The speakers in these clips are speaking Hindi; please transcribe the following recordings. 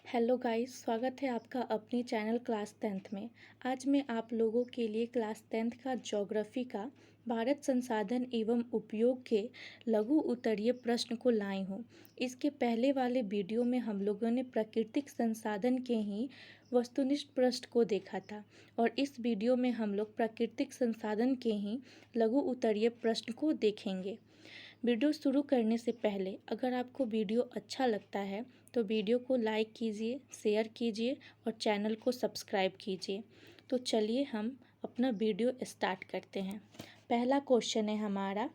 हेलो गाइस, स्वागत है आपका अपने चैनल क्लास 10th में। आज मैं आप लोगों के लिए क्लास 10th का ज्योग्राफी का भारत संसाधन एवं उपयोग के लघु उत्तरीय प्रश्न को लाई हूँ। इसके पहले वाले वीडियो में हम लोगों ने प्राकृतिक संसाधन के ही वस्तुनिष्ठ प्रश्न को देखा था और इस वीडियो में हम लोग प्राकृतिक संसाधन के ही लघु उत्तरीय प्रश्न को देखेंगे। वीडियो शुरू करने से पहले अगर आपको वीडियो अच्छा लगता है तो वीडियो को लाइक कीजिए, शेयर कीजिए और चैनल को सब्सक्राइब कीजिए। तो चलिए हम अपना वीडियो स्टार्ट करते हैं। पहला क्वेश्चन है हमारा,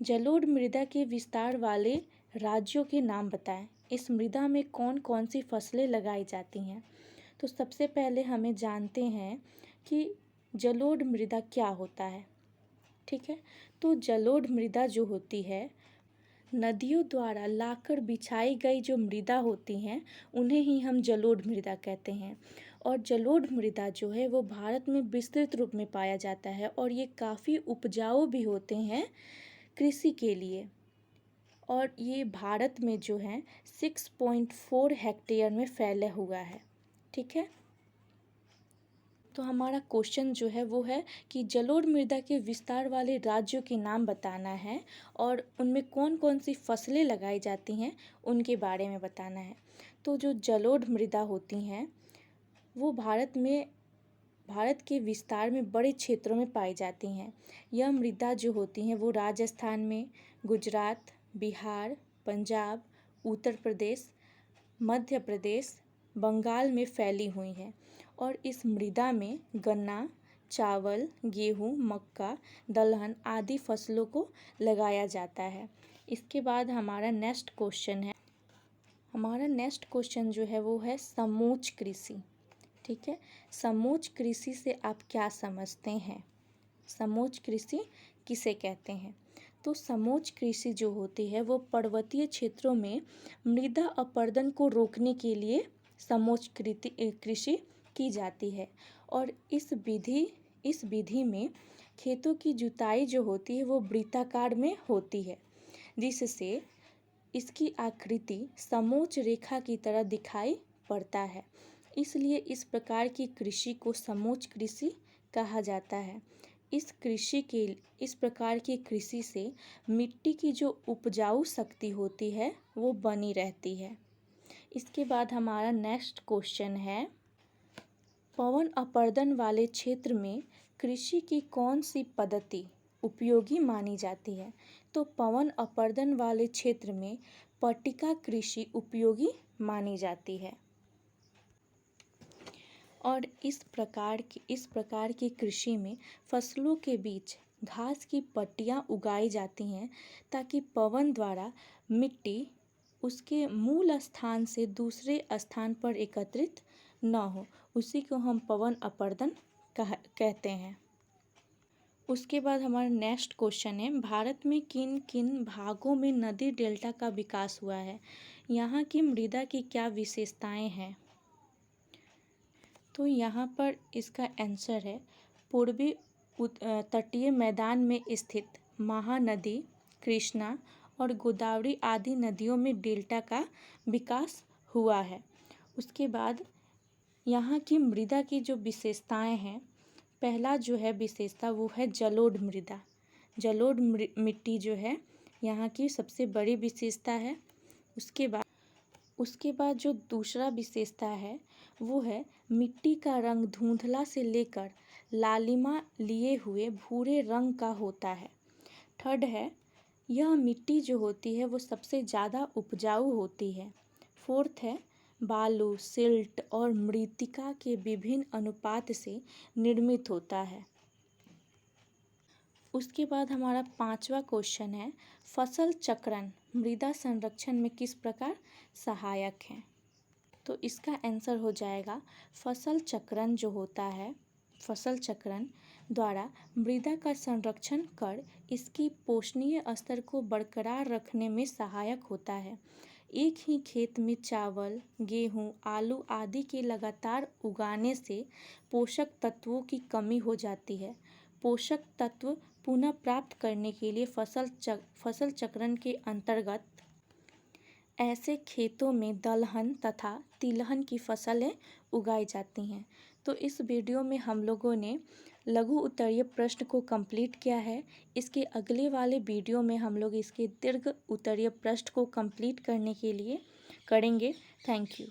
जलोढ़ मृदा के विस्तार वाले राज्यों के नाम बताएं। इस मृदा में कौन कौन सी फसलें लगाई जाती हैं। तो सबसे पहले हमें जानते हैं कि जलोढ़ मृदा क्या होता है। ठीक है, तो जलोढ़ मृदा जो होती है, नदियों द्वारा लाकर बिछाई गई जो मृदा होती हैं उन्हें ही हम जलोढ़ मृदा कहते हैं। और जलोढ़ मृदा जो है वो भारत में विस्तृत रूप में पाया जाता है और ये काफ़ी उपजाऊ भी होते हैं कृषि के लिए। और ये भारत में जो है 6.4 हेक्टेयर में फैला हुआ है। ठीक है, तो हमारा क्वेश्चन जो है वो है कि जलोढ़ मृदा के विस्तार वाले राज्यों के नाम बताना है और उनमें कौन कौन सी फसलें लगाई जाती हैं उनके बारे में बताना है। तो जो जलोढ़ मृदा होती हैं वो भारत के विस्तार में बड़े क्षेत्रों में पाई जाती हैं। यह मृदा जो होती हैं वो राजस्थान में, गुजरात, बिहार, पंजाब, उत्तर प्रदेश, मध्य प्रदेश, बंगाल में फैली हुई हैं और इस मृदा में गन्ना, चावल, गेहूँ, मक्का, दलहन आदि फसलों को लगाया जाता है। इसके बाद हमारा नेक्स्ट क्वेश्चन जो है वो है समोच्च कृषि। ठीक है, समोच्च कृषि से आप क्या समझते हैं? समोच्च कृषि किसे कहते हैं? तो समोच्च कृषि जो होती है वो पर्वतीय क्षेत्रों में मृदा अपरदन को रोकने के लिए समोच्च कृषि की जाती है। और इस विधि में खेतों की जुताई जो होती है वो वृत्ताकार में होती है, जिससे इसकी आकृति समोच्च रेखा की तरह दिखाई पड़ता है। इसलिए इस प्रकार की कृषि को समोच्च कृषि कहा जाता है। इस प्रकार की कृषि से मिट्टी की जो उपजाऊ शक्ति होती है वो बनी रहती है। इसके बाद हमारा नेक्स्ट क्वेश्चन है, पवन अपरदन वाले क्षेत्र में कृषि की कौन सी पद्धति उपयोगी मानी जाती है? तो पवन अपरदन वाले क्षेत्र में पट्टिका कृषि उपयोगी मानी जाती है। और इस प्रकार की कृषि में फसलों के बीच घास की पट्टियाँ उगाई जाती हैं ताकि पवन द्वारा मिट्टी उसके मूल स्थान से दूसरे स्थान पर एकत्रित न हो। उसी को हम पवन अपरदन कहते हैं। उसके बाद हमारा नेक्स्ट क्वेश्चन है, भारत में किन किन भागों में नदी डेल्टा का विकास हुआ है? यहाँ की मृदा की क्या विशेषताएं हैं? तो यहाँ पर इसका आंसर है, पूर्वी तटीय मैदान में स्थित महानदी, कृष्णा और गोदावरी आदि नदियों में डेल्टा का विकास हुआ है। उसके बाद यहाँ की मृदा की जो विशेषताएं हैं, पहला जो है विशेषता वो है जलोढ़ मृदा। जलोढ़ मिट्टी जो है यहाँ की सबसे बड़ी विशेषता है। उसके बाद जो दूसरा विशेषता है वो है मिट्टी का रंग धुंधला से लेकर लालिमा लिए हुए भूरे रंग का होता है। थर्ड है, यह मिट्टी जो होती है वो सबसे ज़्यादा उपजाऊ होती है। फोर्थ है, बालू, सिल्ट और मृत्तिका के विभिन्न अनुपात से निर्मित होता है। उसके बाद हमारा पांचवा क्वेश्चन है, फसल चक्रण मृदा संरक्षण में किस प्रकार सहायक है? तो इसका आंसर हो जाएगा, फसल चक्रण जो होता है, फसल चक्रण द्वारा मृदा का संरक्षण कर इसकी पोषणीय स्तर को बरकरार रखने में सहायक होता है। एक ही खेत में चावल, गेहूँ, आलू आदि के लगातार उगाने से पोषक तत्वों की कमी हो जाती है। पोषक तत्व पुनः प्राप्त करने के लिए फसल चक्रण के अंतर्गत ऐसे खेतों में दलहन तथा तिलहन की फसलें उगाई जाती हैं। तो इस वीडियो में हम लोगों ने लघु उत्तरीय प्रश्न को कंप्लीट किया है। इसके अगले वाले वीडियो में हम लोग इसके दीर्घ उत्तरीय प्रश्न को कंप्लीट करने के लिए करेंगे। Thank you.